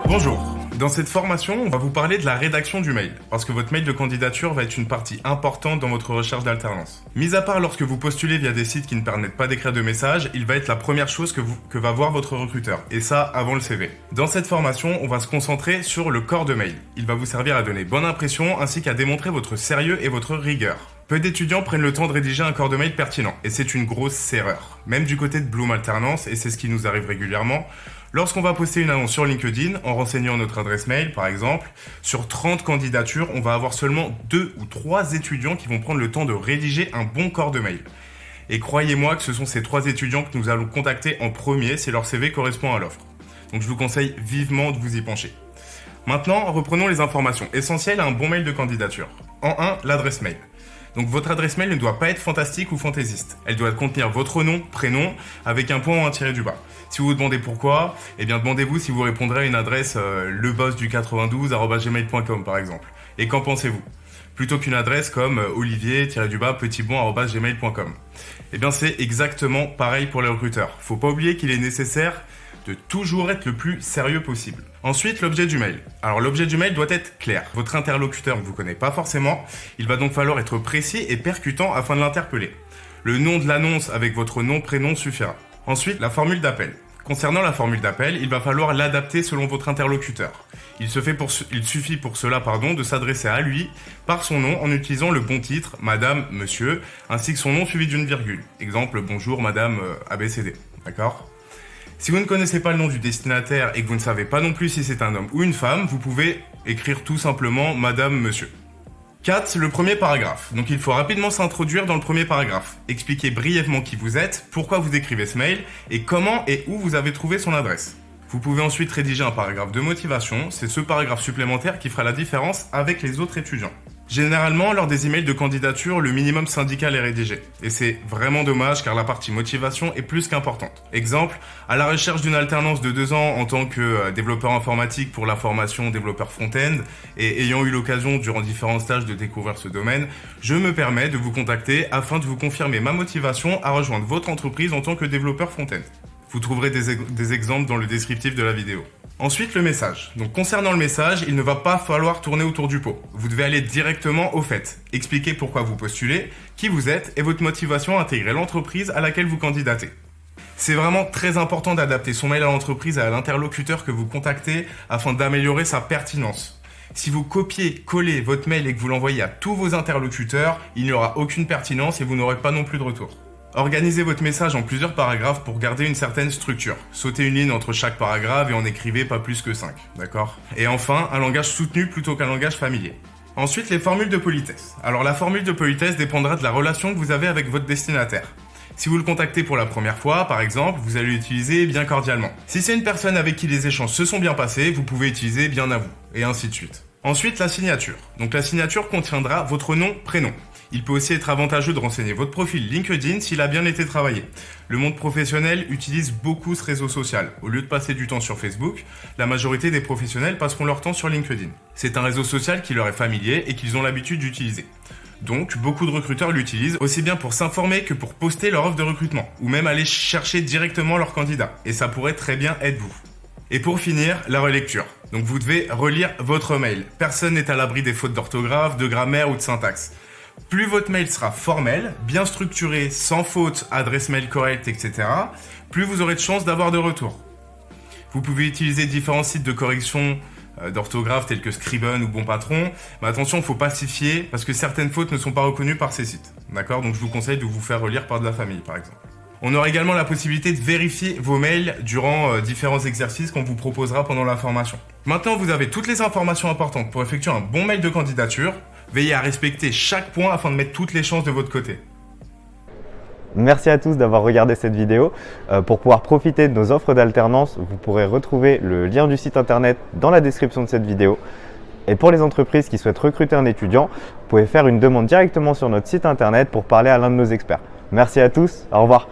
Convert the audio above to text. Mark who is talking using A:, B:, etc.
A: Bonjour, dans cette formation, on va vous parler de la rédaction du mail, parce que votre mail de candidature va être une partie importante dans votre recherche d'alternance. Mis à part lorsque vous postulez via des sites qui ne permettent pas d'écrire de messages, il va être la première chose que va voir votre recruteur, et ça avant le CV. Dans cette formation, on va se concentrer sur le corps de mail. Il va vous servir à donner bonne impression, ainsi qu'à démontrer votre sérieux et votre rigueur. Peu d'étudiants prennent le temps de rédiger un corps de mail pertinent, et c'est une grosse erreur. Même du côté de Bloom Alternance, et c'est ce qui nous arrive régulièrement, lorsqu'on va poster une annonce sur LinkedIn, en renseignant notre adresse mail par exemple, sur 30 candidatures, on va avoir seulement 2 ou 3 étudiants qui vont prendre le temps de rédiger un bon corps de mail. Et croyez-moi que ce sont ces 3 étudiants que nous allons contacter en premier si leur CV correspond à l'offre. Donc je vous conseille vivement de vous y pencher. Maintenant, reprenons les informations essentielles à un bon mail de candidature. En 1, l'adresse mail. Donc votre adresse mail ne doit pas être fantastique ou fantaisiste. Elle doit contenir votre nom, prénom, avec un point ou un tiré du bas. Si vous vous demandez pourquoi, eh bien demandez-vous si vous répondrez à une adresse lebossdu92@gmail.com par exemple. Et qu'en pensez-vous? Plutôt qu'une adresse comme olivier-petitbon@gmail.com. Eh bien c'est exactement pareil pour les recruteurs. Faut pas oublier qu'il est nécessaire de toujours être le plus sérieux possible. Ensuite, l'objet du mail. Alors l'objet du mail doit être clair. Votre interlocuteur ne vous connaît pas forcément, il va donc falloir être précis et percutant afin de l'interpeller. Le nom de l'annonce avec votre nom, prénom suffira. Ensuite, la formule d'appel. Concernant la formule d'appel, il va falloir l'adapter selon votre interlocuteur. Il suffit pour cela de s'adresser à lui par son nom en utilisant le bon titre, madame, monsieur, ainsi que son nom suivi d'une virgule. Exemple, bonjour madame ABCD. D'accord ? Si vous ne connaissez pas le nom du destinataire et que vous ne savez pas non plus si c'est un homme ou une femme, vous pouvez écrire tout simplement madame, monsieur. 4. Le premier paragraphe. Donc il faut rapidement s'introduire dans le premier paragraphe. Expliquer brièvement qui vous êtes, pourquoi vous écrivez ce mail et comment et où vous avez trouvé son adresse. Vous pouvez ensuite rédiger un paragraphe de motivation. C'est ce paragraphe supplémentaire qui fera la différence avec les autres étudiants. Généralement, lors des emails de candidature, le minimum syndical est rédigé. Et c'est vraiment dommage car la partie motivation est plus qu'importante. Exemple, à la recherche d'une alternance de 2 ans en tant que développeur informatique pour la formation développeur front-end et ayant eu l'occasion durant différents stages de découvrir ce domaine, je me permets de vous contacter afin de vous confirmer ma motivation à rejoindre votre entreprise en tant que développeur front-end. Vous trouverez des exemples dans le descriptif de la vidéo. Ensuite, le message. Donc concernant le message, il ne va pas falloir tourner autour du pot. Vous devez aller directement au fait. Expliquer pourquoi vous postulez, qui vous êtes et votre motivation à intégrer l'entreprise à laquelle vous candidatez. C'est vraiment très important d'adapter son mail à l'entreprise et à l'interlocuteur que vous contactez afin d'améliorer sa pertinence. Si vous copiez-collez votre mail et que vous l'envoyez à tous vos interlocuteurs, il n'y aura aucune pertinence et vous n'aurez pas non plus de retour. Organisez votre message en plusieurs paragraphes pour garder une certaine structure. Sautez une ligne entre chaque paragraphe et en écrivez pas plus que 5, d'accord ? Et enfin, un langage soutenu plutôt qu'un langage familier. Ensuite, les formules de politesse. Alors la formule de politesse dépendra de la relation que vous avez avec votre destinataire. Si vous le contactez pour la première fois, par exemple, vous allez l'utiliser bien cordialement. Si c'est une personne avec qui les échanges se sont bien passés, vous pouvez utiliser bien à vous, et ainsi de suite. Ensuite, la signature. Donc la signature contiendra votre nom, prénom. Il peut aussi être avantageux de renseigner votre profil LinkedIn s'il a bien été travaillé. Le monde professionnel utilise beaucoup ce réseau social. Au lieu de passer du temps sur Facebook, la majorité des professionnels passeront leur temps sur LinkedIn. C'est un réseau social qui leur est familier et qu'ils ont l'habitude d'utiliser. Donc, beaucoup de recruteurs l'utilisent aussi bien pour s'informer que pour poster leur offre de recrutement, ou même aller chercher directement leurs candidats. Et ça pourrait très bien être vous. Et pour finir, la relecture. Donc vous devez relire votre mail. Personne n'est à l'abri des fautes d'orthographe, de grammaire ou de syntaxe. Plus votre mail sera formel, bien structuré, sans faute, adresse mail correcte, etc., plus vous aurez de chances d'avoir de retour. Vous pouvez utiliser différents sites de correction d'orthographe tels que Scriben ou Bon Patron, mais attention, il ne faut pas s'y fier parce que certaines fautes ne sont pas reconnues par ces sites. D'accord ? Donc je vous conseille de vous faire relire par de la famille, par exemple. On aura également la possibilité de vérifier vos mails durant différents exercices qu'on vous proposera pendant la formation. Maintenant, vous avez toutes les informations importantes pour effectuer un bon mail de candidature. Veillez à respecter chaque point afin de mettre toutes les chances de votre côté.
B: Merci à tous d'avoir regardé cette vidéo. Pour pouvoir profiter de nos offres d'alternance, vous pourrez retrouver le lien du site internet dans la description de cette vidéo. Et pour les entreprises qui souhaitent recruter un étudiant, vous pouvez faire une demande directement sur notre site internet pour parler à l'un de nos experts. Merci à tous, au revoir.